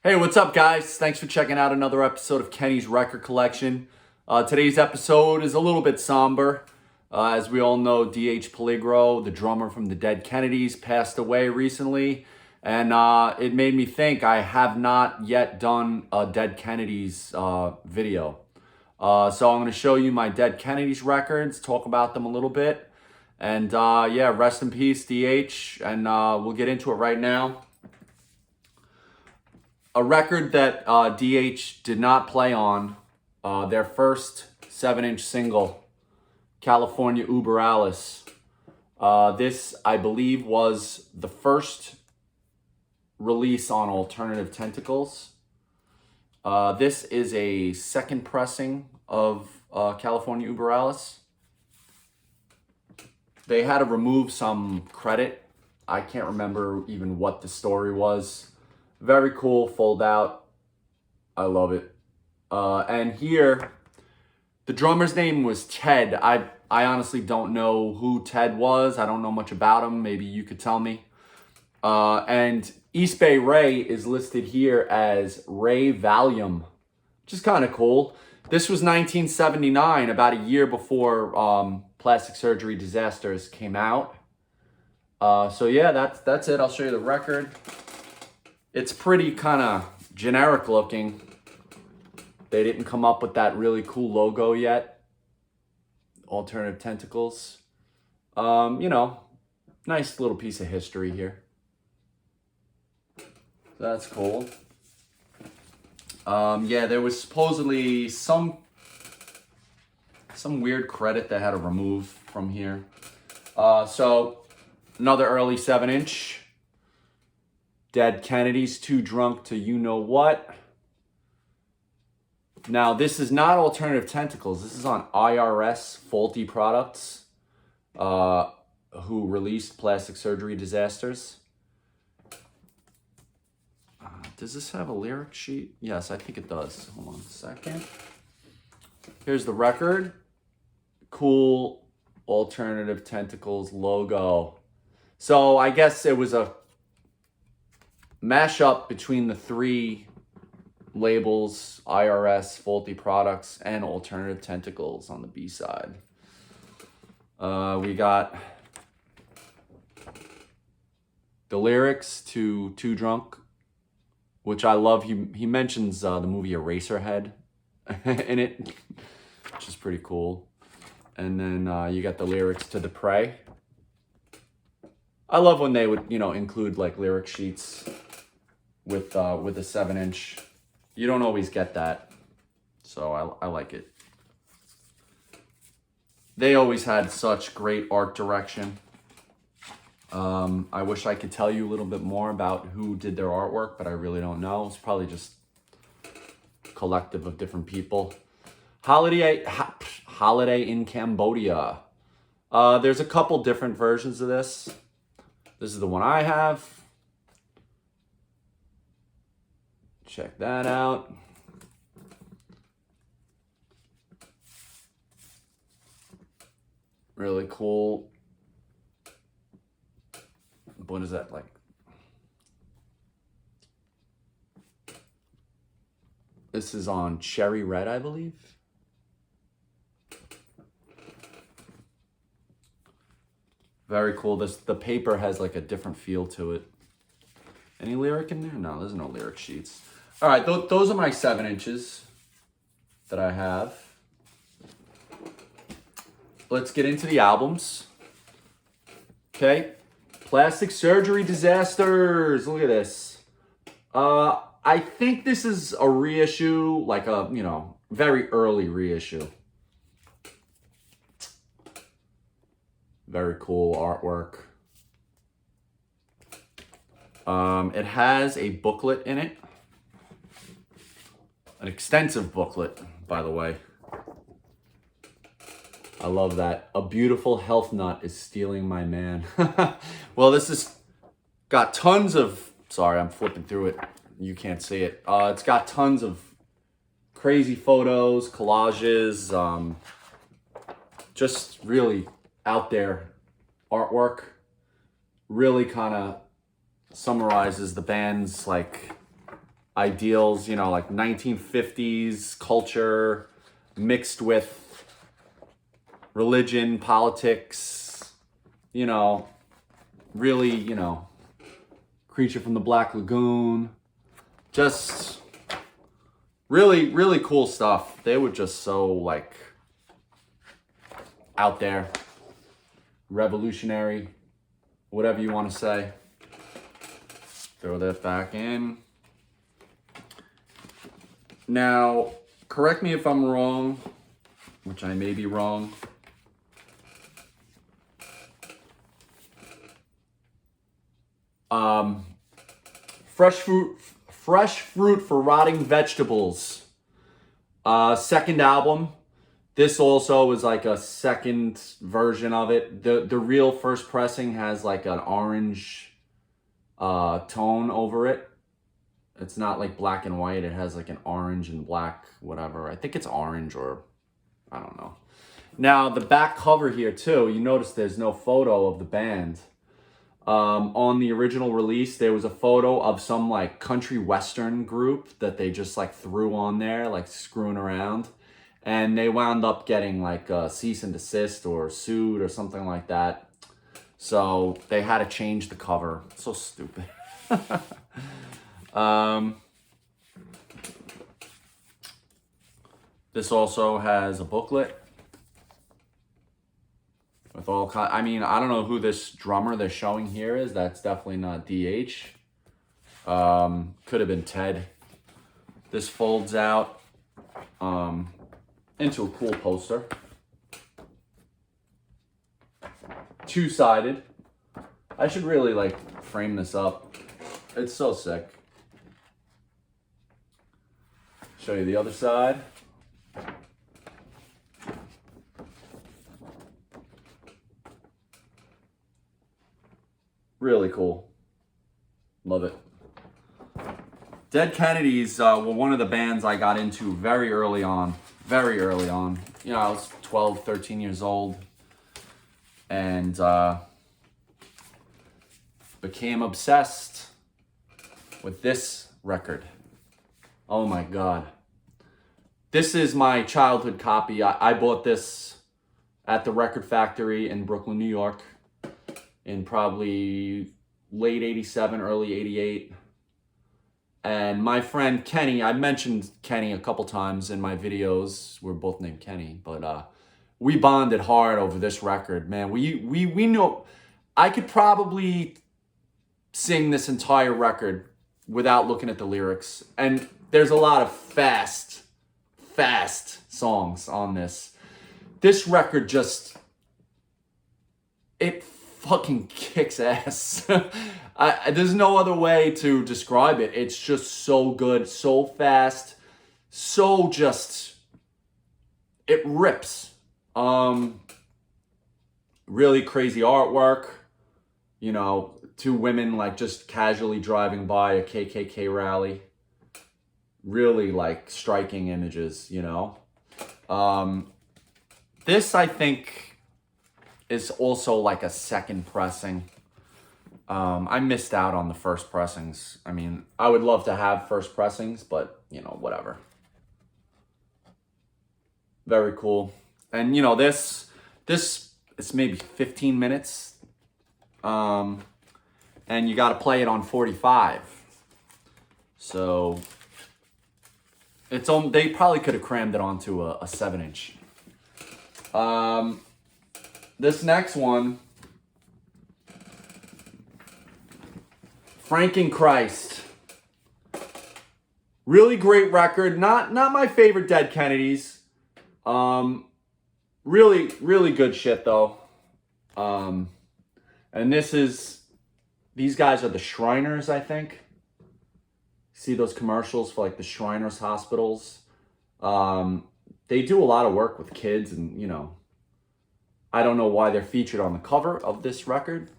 Hey, what's up, guys? Thanks for checking out another episode of Kenny's Record Collection. Today's episode is a little bit somber. As we all know, D.H. Peligro, the drummer from the Dead Kennedys, passed away recently. And it made me think I have not yet done a Dead Kennedys video. So I'm going to show you my Dead Kennedys records, talk about them a little bit. And yeah, rest in peace, D.H. And we'll get into it right now. A record that DH did not play on, their first 7-inch single, California Uber Alice. This, I believe, was the first release on Alternative Tentacles. This is a second pressing of California Uber Alice. They had to remove some credit. I can't remember even what the story was. Very cool, fold out. I love it. And here, the drummer's name was Ted. I honestly don't know who Ted was. I don't know much about him. Maybe you could tell me. And East Bay Ray is listed here as Ray Valium, which is kind of cool. This was 1979, about a year before Plastic Surgery Disasters came out. So yeah, that's it. I'll show you the record. It's pretty kind of generic looking. They didn't come up with that really cool logo yet. Alternative Tentacles. You know, nice little piece of history here. That's cool. Yeah, there was supposedly some weird credit they had to remove from here. So another early 7-inch. Dead Kennedys, Too Drunk to You Know What. Now, this is not Alternative Tentacles. This is on IRS Faulty Products, who released Plastic Surgery Disasters. Does this have a lyric sheet? Yes, I think it does. Hold on a second. Here's the record. Cool Alternative Tentacles logo. So I guess it was a mashup between the three labels, IRS, Faulty Products, and Alternative Tentacles on the B-side. We got the lyrics to Too Drunk, which I love. He mentions the movie Eraserhead in it, which is pretty cool. And then you got the lyrics to The Prey. I love when they would, include like lyric sheets with a 7-inch. You don't always get that, so I like it. They always had such great art direction. I wish I could tell you a little bit more about who did their artwork, but I really don't know. It's probably just a collective of different people. Holiday in Cambodia. There's a couple different versions of this. This is the one I have. Check that out. Really cool. What is that like? This is on Cherry Red, I believe. Very cool. The paper has like a different feel to it. Any lyric in there? No, there's no lyric sheets. All right, those are my 7-inches that I have. Let's get into the albums. Okay, Plastic Surgery Disasters. Look at this. I think this is a reissue, like a, very early reissue. Very cool artwork. It has a booklet in it. An extensive booklet, by the way. I love that. A beautiful health nut is stealing my man. Well, this has got tons of... Sorry, I'm flipping through it. You can't see it. It's got tons of crazy photos, collages, just really out there artwork. Really kind of summarizes the band's like ideals, you know, like 1950s culture mixed with religion, politics, you know, really, you know, Creature from the Black Lagoon. Just really, really cool stuff. They were just so, like, out there, revolutionary, whatever you want to say. Throw that back in. Now, correct me if I'm wrong, which I may be wrong. Fresh fruit for rotting vegetables. Second album. This also is like a second version of it. The real first pressing has like an orange tone over it. It's not like black and white. It has like an orange and black, whatever. I think it's orange, or I don't know. Now the back cover here too, you notice there's no photo of the band. On the original release, there was a photo of some like country western group that they just like threw on there, like screwing around. And they wound up getting like a cease and desist or sued or something like that. So they had to change the cover. So stupid. This also has a booklet with all kind. I mean, I don't know who this drummer they're showing here is. That's definitely not DH. Could have been Ted. This folds out into a cool poster. Two-sided. I should really like frame this up. It's so sick. Show you the other side. Really cool. Love it. Dead Kennedys were one of the bands I got into very early on. Very early on. You know, I was 12, 13 years old. And became obsessed with this record. Oh my God. This is my childhood copy. I bought this at the Record Factory in Brooklyn, New York, in probably late 87, early 88. And my friend Kenny, I mentioned Kenny a couple times in my videos. We're both named Kenny, but we bonded hard over this record, man. We know I could probably sing this entire record without looking at the lyrics. And there's a lot of fast songs on this. This record just, it fucking kicks ass. There's no other way to describe it. It's just so good, so fast, so just, it rips. Really crazy artwork. You know, two women like just casually driving by a KKK rally. Really like striking images, you know. This I think is also like a second pressing. I missed out on the first pressings. I mean, I would love to have first pressings, but you know, whatever. Very cool. And you know, this is maybe 15 minutes. And you got to play it on 45. So it's on, they probably could have crammed it onto a 7-inch. This next one, Frankenchrist. Really great record. Not my favorite Dead Kennedys. Really, really good shit though. And these guys are the Shriners, I think. See those commercials for like the Shriners hospitals? They do a lot of work with kids, and you know, I don't know why they're featured on the cover of this record.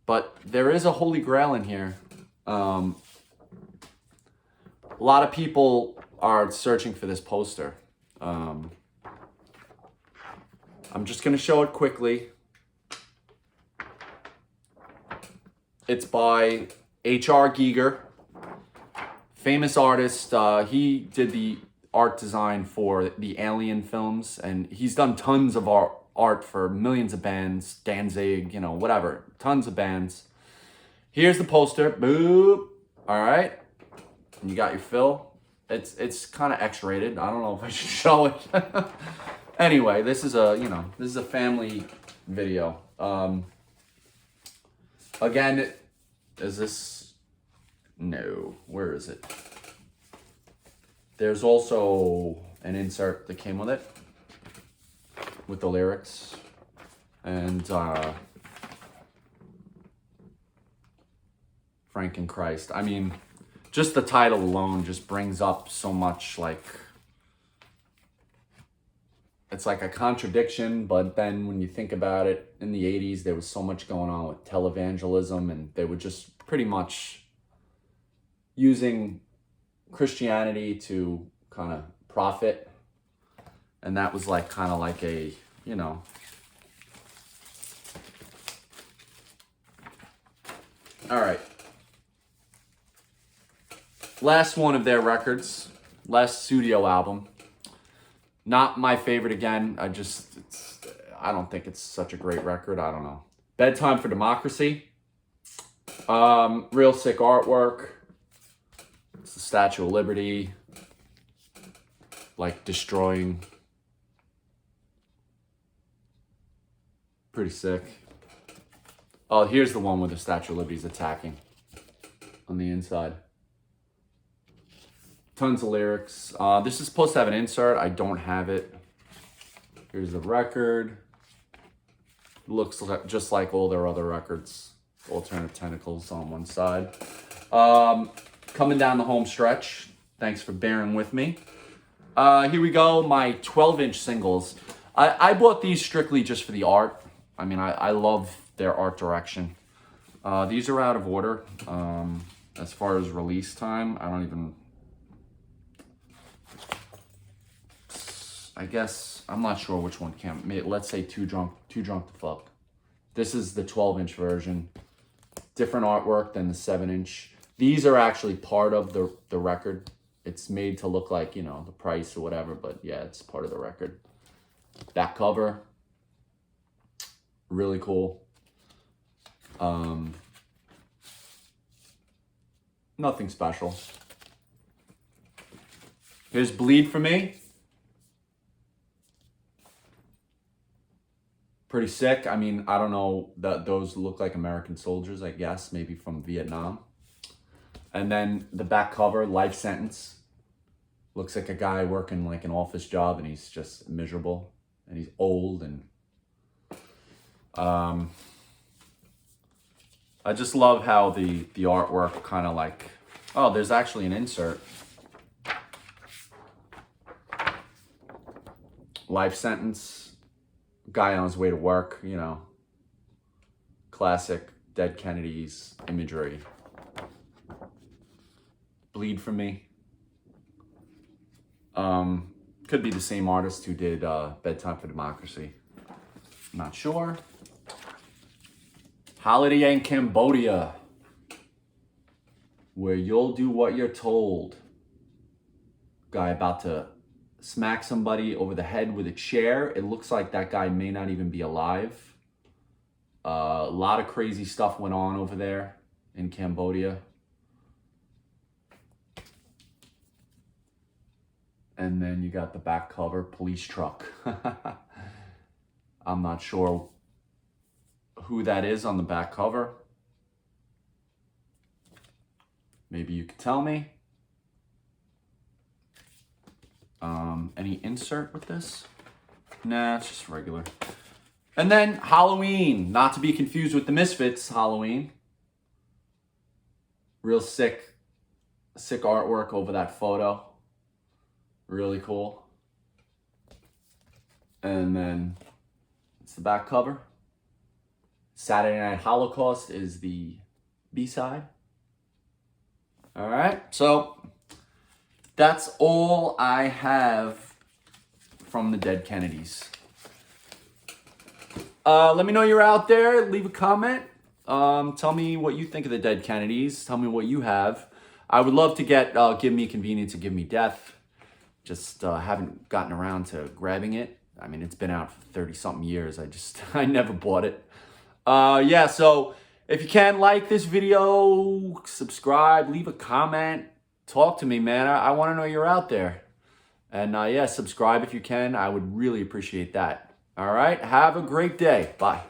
But there is a holy grail in here. A lot of people are searching for this poster. I'm just going to show it quickly. It's by H.R. Giger, famous artist. He did the art design for the Alien films, and he's done tons of art for millions of bands, Danzig, you know, whatever, tons of bands. Here's the poster. Boop. All right. And you got your fill. It's kind of X-rated. I don't know if I should show it. Anyway, this is a family video. Again, is this? No. Where is it? There's also an insert that came with it, with the lyrics, and Frankenchrist. I mean, just the title alone just brings up so much, like, it's like a contradiction, but then when you think about it, in the 80s, there was so much going on with televangelism, and they were just pretty much using Christianity to kind of profit. And that was like kind of like a, you know, all right. Last one of their records, last studio album. Not my favorite again. I don't think it's such a great record. I don't know. Bedtime for Democracy. Real sick artwork. It's the Statue of Liberty, like destroying. Pretty sick. Oh, here's the one where the Statue of Liberty is attacking on the inside. Tons of lyrics. This is supposed to have an insert. I don't have it. Here's the record. Looks just like all their other records. Alternate Tentacles on one side. Coming down the home stretch. Thanks for bearing with me. Here we go. My 12-inch singles. I bought these strictly just for the art. I mean, I love their art direction. These are out of order. As far as release time, I guess, I'm not sure which one came. Let's say Too Drunk to Fuck. This is the 12-inch version. Different artwork than the 7-inch. These are actually part of the record. It's made to look like, you know, the price or whatever, but yeah, it's part of the record. Back cover. Really cool. Nothing special. Here's Bleed for Me. Pretty sick. I mean, I don't know, those look like American soldiers, I guess, maybe from Vietnam. And then the back cover, Life Sentence. Looks like a guy working like an office job, and he's just miserable, and he's old, and I just love how the artwork kind of like, oh, there's actually an insert. Life Sentence. Guy on his way to work, you know. Classic Dead Kennedys imagery. Bleed for Me. Could be the same artist who did Bedtime for Democracy. Not sure. Holiday in Cambodia. Where you'll do what you're told. Guy about to smack somebody over the head with a chair. It looks like that guy may not even be alive. A lot of crazy stuff went on over there in Cambodia. And then you got the back cover, police truck. I'm not sure who that is on the back cover. Maybe you could tell me. Any insert with this? Nah, it's just regular. And then Halloween, not to be confused with the Misfits Halloween. Real sick artwork over that photo. Really cool. And then it's the back cover. Saturday Night Holocaust is the B-side. All right, so that's all I have from the Dead Kennedys. Let me know you're out there. Leave a comment. Tell me what you think of the Dead Kennedys. Tell me what you have. I would love to get Give Me Convenience and Give Me Death. Just haven't gotten around to grabbing it. I mean, it's been out for 30-something years. I never bought it. Yeah, so if you can, like this video, subscribe, leave a comment, talk to me, man. I want to know you're out there. And yeah, subscribe if you can. I would really appreciate that. All right, have a great day. Bye.